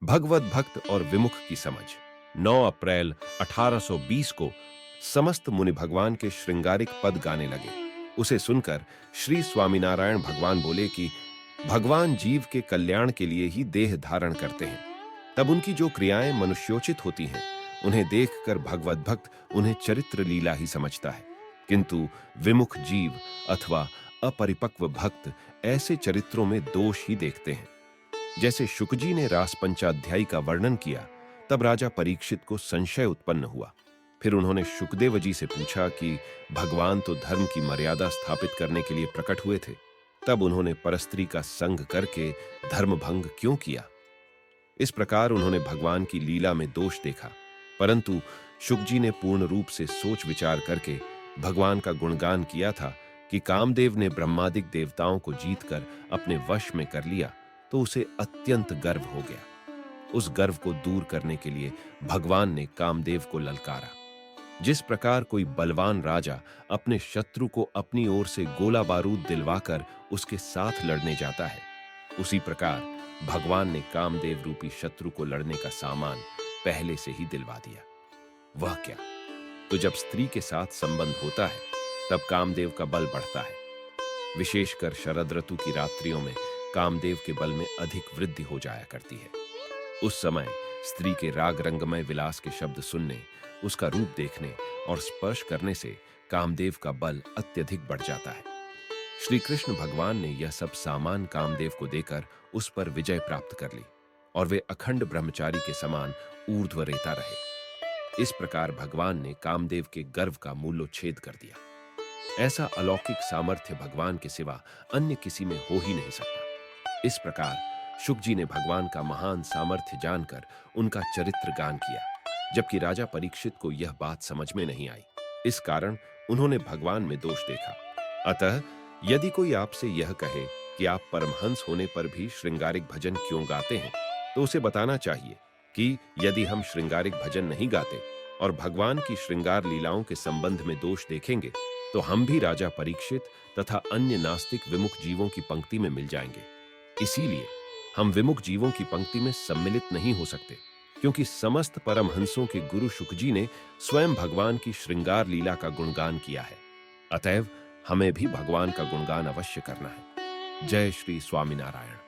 भगवत भक्त और विमुख की समझ। 9 अप्रैल 1820 को समस्त मुनि भगवान के श्रृंगारिक पद गाने लगे। उसे सुनकर श्री स्वामीनारायण भगवान बोले कि भगवान जीव के कल्याण के लिए ही देह धारण करते हैं। तब उनकी जो क्रियाएं मनुष्योचित होती हैं, उन्हें देखकर भगवत भक्त उन्हें चरित्र लीला ही समझता है, किंतु विमुख जीव अथवा अपरिपक्व भक्त ऐसे चरित्रों में दोष ही देखते हैं। जैसे शुकजी ने रास पंचाध्यायी का वर्णन किया, तब राजा परीक्षित को संशय उत्पन्न हुआ। फिर उन्होंने शुकदेव जी से पूछा कि भगवान तो धर्म की मर्यादा स्थापित करने के लिए प्रकट हुए थे, तब उन्होंने परस्त्री का संग करके धर्म भंग क्यों किया? इस प्रकार उन्होंने भगवान की लीला में दोष देखा, परंतु शुकजी ने पूर्ण रूप से सोच विचार करके भगवान का गुणगान किया था कि कामदेव ने ब्रह्मादिक देवताओं को जीतकर अपने वश में कर लिया, तो उसे अत्यंत गर्व हो गया। उस गर्व को दूर करने के लिए भगवान ने कामदेव को ललकारा। जिस प्रकार कोई बलवान राजा अपने शत्रु को अपनी ओर से गोला बारूद दिलवाकर उसके साथ लड़ने जाता है, उसी प्रकार भगवान ने कामदेव रूपी शत्रु को लड़ने का सामान पहले से ही दिलवा दिया। वह क्या? तो जब स्त्री के साथ संबंध होता है, तब कामदेव का बल बढ़ता है। विशेषकर शरद ऋतु की रात्रियों में कामदेव के बल में अधिक वृद्धि हो जाया करती है। उस समय स्त्री के राग रंगमय विलास के शब्द सुनने, उसका रूप देखने और स्पर्श करने से कामदेव का बल अत्यधिक बढ़ जाता है। श्री कृष्ण भगवान ने यह सब सामान कामदेव को देकर उस पर विजय प्राप्त कर ली और वे अखंड ब्रह्मचारी के समान ऊर्ध्व रेता रहे। इस प्रकार भगवान ने कामदेव के गर्व का मूलोच्छेद कर दिया। ऐसा अलौकिक सामर्थ्य भगवान के सिवा अन्य किसी में हो ही नहीं सकता। इस प्रकार शुकजी ने भगवान का महान सामर्थ्य जानकर उनका चरित्र गान किया, जबकि राजा परीक्षित को यह बात समझ में नहीं आई। इस कारण उन्होंने भगवान में दोष देखा। अतः यदि कोई आपसे यह कहे कि आप परमहंस होने पर भी श्रृंगारिक भजन क्यों गाते हैं, तो उसे बताना चाहिए कि यदि हम श्रृंगारिक भजन नहीं गाते और भगवान की श्रृंगार लीलाओं के संबंध में दोष देखेंगे, तो हम भी राजा परीक्षित तथा अन्य नास्तिक विमुख जीवों की पंक्ति में मिल जाएंगे। इसीलिए हम विमुख जीवों की पंक्ति में सम्मिलित नहीं हो सकते, क्योंकि समस्त परमहंसों के गुरु शुकजी ने स्वयं भगवान की श्रृंगार लीला का गुणगान किया है। अतएव हमें भी भगवान का गुणगान अवश्य करना है। जय श्री स्वामीनारायण।